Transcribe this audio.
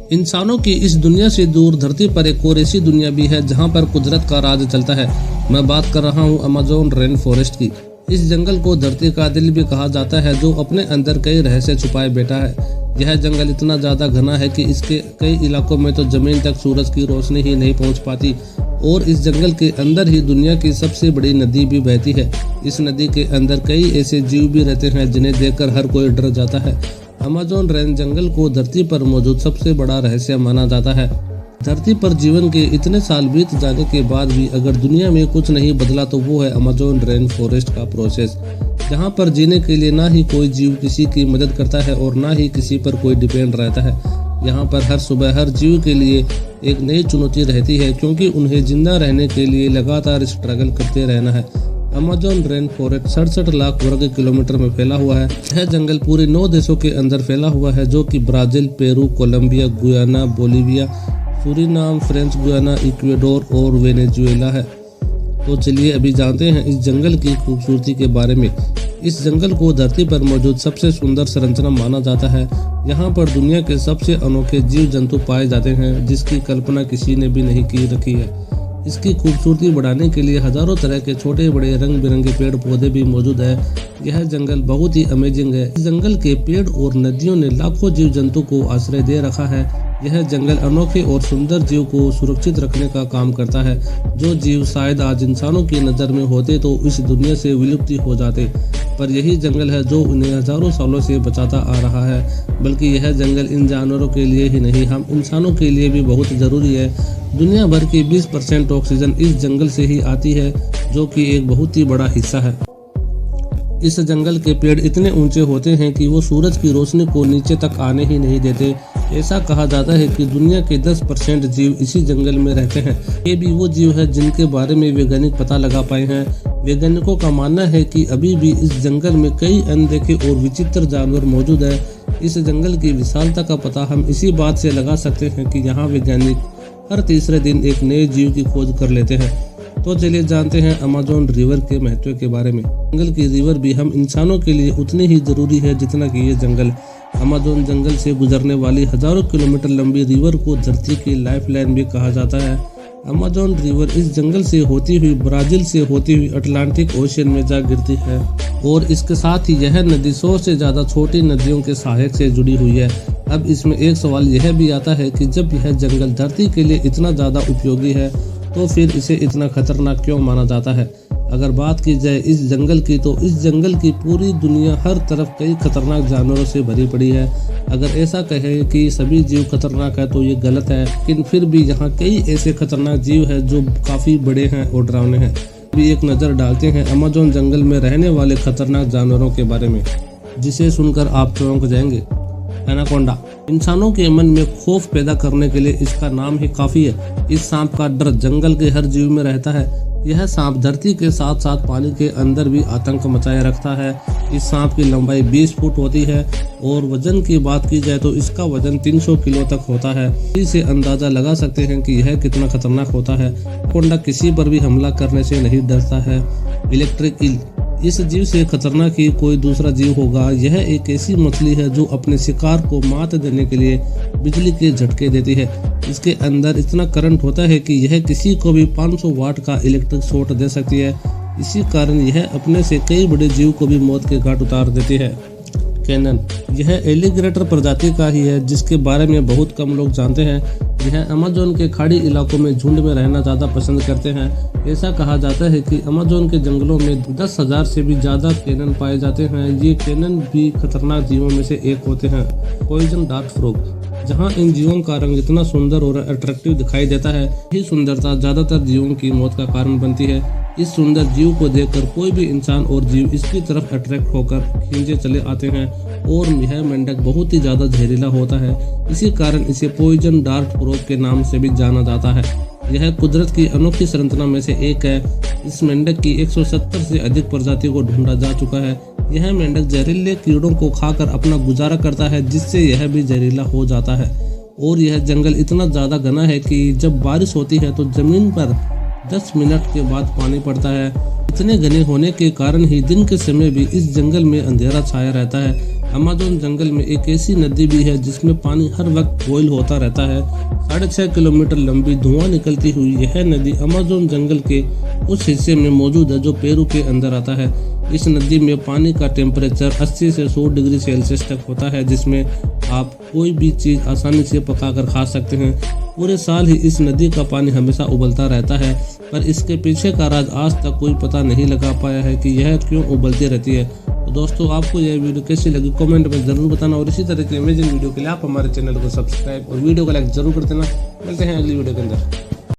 इंसानों की इस दुनिया से दूर धरती पर एक और ऐसी दुनिया भी है जहां पर कुदरत का राज चलता है। मैं बात कर रहा हूं अमेज़न रेन फॉरेस्ट की। इस जंगल को धरती का दिल भी कहा जाता है, जो अपने अंदर कई रहस्य छुपाए बैठा है। यह जंगल इतना ज़्यादा घना है कि इसके कई इलाकों में तो जमीन तक सूरज की रोशनी ही नहीं पहुंच पाती, और इस जंगल के अंदर ही दुनिया की सबसे बड़ी नदी भी बहती है। इस नदी के अंदर कई ऐसे जीव भी रहते हैं जिन्हें देखकर हर कोई डर जाता है। अमेज़न रेन जंगल को धरती पर मौजूद सबसे बड़ा रहस्य माना जाता है। धरती पर जीवन के इतने साल बीत जाने के बाद भी अगर दुनिया में कुछ नहीं बदला तो वो है अमेज़न रेन फॉरेस्ट का प्रोसेस, जहाँ पर जीने के लिए ना ही कोई जीव किसी की मदद करता है और ना ही किसी पर कोई डिपेंड रहता है। यहाँ पर हर सुबह हर जीव के लिए एक नई चुनौती रहती है, क्योंकि उन्हें जिंदा रहने के लिए लगातार स्ट्रगल करते रहना है। अमेज़न रेन फॉरेस्ट 67 लाख वर्ग किलोमीटर में फैला हुआ है। यह जंगल पूरे 9 देशों के अंदर फैला हुआ है, जो कि Brazil, Peru, Colombia, Guyana, Bolivia, Suriname, French Guiana, Ecuador और वेनेजुएला है। तो चलिए अभी जानते हैं इस जंगल की खूबसूरती के बारे में। इस जंगल को धरती पर मौजूद सबसे सुंदर संरचना माना जाता है। यहाँ पर दुनिया के सबसे अनोखे जीव जंतु पाए जाते हैं, जिसकी कल्पना किसी ने भी नहीं की रखी है। इसकी खूबसूरती बढ़ाने के लिए हजारों तरह के छोटे बड़े रंग बिरंगे पेड़ पौधे भी मौजूद है। यह जंगल बहुत ही अमेजिंग है। इस जंगल के पेड़ और नदियों ने लाखों जीव जंतु को आश्रय दे रखा है। यह जंगल अनोखे और सुंदर जीव को सुरक्षित रखने का काम करता है। जो जीव शायद आज इंसानों की नज़र में होते तो इस दुनिया से विलुप्त हो जाते, पर यही जंगल है जो उन्हें हजारों सालों से बचाता आ रहा है। बल्कि यह जंगल इन जानवरों के लिए ही नहीं, हम इंसानों के लिए भी बहुत ज़रूरी है। दुनिया भर की 20% ऑक्सीजन इस जंगल से ही आती है, जो कि एक बहुत ही बड़ा हिस्सा है। इस जंगल के पेड़ इतने ऊंचे होते हैं कि वो सूरज की रोशनी को नीचे तक आने ही नहीं देते। ऐसा कहा जाता है कि दुनिया के 10% जीव इसी जंगल में रहते हैं। ये भी वो जीव है जिनके बारे में वैज्ञानिक पता लगा पाए हैं। वैज्ञानिकों का मानना है कि अभी भी इस जंगल में कई अनदेखे और विचित्र जानवर मौजूद है। इस जंगल की विशालता का पता हम इसी बात से लगा सकते हैं कि यहाँ वैज्ञानिक हर तीसरे दिन एक नए जीव की खोज कर लेते हैं। तो चलिए जानते हैं अमेज़न रिवर के महत्व के बारे में। जंगल की रिवर भी हम इंसानों के लिए उतनी ही जरूरी है जितना कि ये जंगल। अमेज़न जंगल से गुजरने वाली हजारों किलोमीटर लंबी रिवर को धरती की लाइफलाइन भी कहा जाता है। अमेज़न रिवर इस जंगल से होती हुई ब्राजील से होती हुई अटलांटिक ओशियन में जा गिरती है, और इसके साथ ही यह नदी 100 से ज्यादा छोटी नदियों के सहायक से जुड़ी हुई है। अब इसमें एक सवाल यह भी आता है कि जब यह जंगल धरती के लिए इतना ज्यादा उपयोगी है तो फिर इसे इतना खतरनाक क्यों माना जाता है। अगर बात की जाए इस जंगल की, तो इस जंगल की पूरी दुनिया हर तरफ कई खतरनाक जानवरों से भरी पड़ी है। अगर ऐसा कहे कि सभी जीव खतरनाक है तो ये गलत है, लेकिन फिर भी यहाँ कई ऐसे खतरनाक जीव हैं जो काफी बड़े हैं और डरावने हैं। अभी एक नज़र डालते हैं अमेज़न जंगल में रहने वाले खतरनाक जानवरों के बारे में, जिसे सुनकर आप चौंक जाएंगे। एनाकोंडा इंसानों के मन में खौफ पैदा करने के लिए इसका नाम ही काफी है। इस सांप का डर जंगल के हर जीव में रहता है। यह सांप धरती के साथ साथ पानी के अंदर भी आतंक मचाए रखता है। इस सांप की लंबाई 20 फुट होती है और वजन की बात की जाए तो इसका वजन 300 किलो तक होता है। इसे अंदाजा लगा सकते हैं कि यह कितना खतरनाक होता है। एनाकोंडा किसी पर भी हमला करने से नहीं डरता है। इलेक्ट्रिक ईल इस जीव से खतरनाक ही कोई दूसरा जीव होगा। यह एक ऐसी मछली है जो अपने शिकार को मात देने के लिए बिजली के झटके देती है। इसके अंदर इतना करंट होता है कि यह किसी को भी 500 वाट का इलेक्ट्रिक शॉक दे सकती है। इसी कारण यह अपने से कई बड़े जीव को भी मौत के घाट उतार देती है। कैनन यह एलिगेटर प्रजाति का ही है, जिसके बारे में बहुत कम लोग जानते हैं। यह अमेज़न के खाड़ी इलाकों में झुंड में रहना ज़्यादा पसंद करते हैं। ऐसा कहा जाता है कि अमेज़न के जंगलों में 10,000 से भी ज़्यादा कैनन पाए जाते हैं। ये कैनन भी खतरनाक जीवों में से एक होते हैं। पॉइजन डार्ट फ्रॉग जहाँ इन जीवों का रंग इतना सुंदर और अट्रैक्टिव दिखाई देता है, यही सुंदरता ज़्यादातर जीवों की मौत का कारण बनती है। इस सुंदर जीव को देखकर कोई भी इंसान और जीव इसकी तरफ अट्रैक्ट होकर खींचे चले आते हैं, और यह मेंढक बहुत ही ज़्यादा जहरीला होता है। इसी कारण इसे पॉइजन डार्ट फ्रॉग के नाम से भी जाना जाता है। यह कुदरत की अनोखी संरचना में से एक है। इस मेंढक की 170 से अधिक प्रजातियों को ढूंढा जा चुका है। यह मेंढक जहरीले कीड़ों को खाकर अपना गुजारा करता है, जिससे यह भी जहरीला हो जाता है। और यह जंगल इतना ज़्यादा घना है कि जब बारिश होती है तो जमीन पर 10 मिनट के बाद पानी पड़ता है। इतने घने होने के कारण ही दिन के समय भी इस जंगल में अंधेरा छाया रहता है। अमेज़न जंगल में एक ऐसी नदी भी है जिसमें पानी हर वक्त बॉयल होता रहता है। 6.5 किलोमीटर लंबी धुआं निकलती हुई यह नदी अमेज़न जंगल के उस हिस्से में मौजूद है जो पेरू के अंदर आता है। इस नदी में पानी का टेम्परेचर 80 से 100 डिग्री सेल्सियस तक होता है, जिसमें आप कोई भी चीज़ आसानी से पकाकर खा सकते हैं। पूरे साल ही इस नदी का पानी हमेशा उबलता रहता है, पर इसके पीछे का राज आज तक कोई पता नहीं लगा पाया है कि यह क्यों उबलती रहती है। तो दोस्तों, आपको यह वीडियो कैसी लगी कमेंट में ज़रूर बताना, और इसी तरह के अमेजिंग वीडियो के लिए आप हमारे चैनल को सब्सक्राइब और वीडियो को लाइक जरूर कर देना। मिलते हैं अगली वीडियो के अंदर।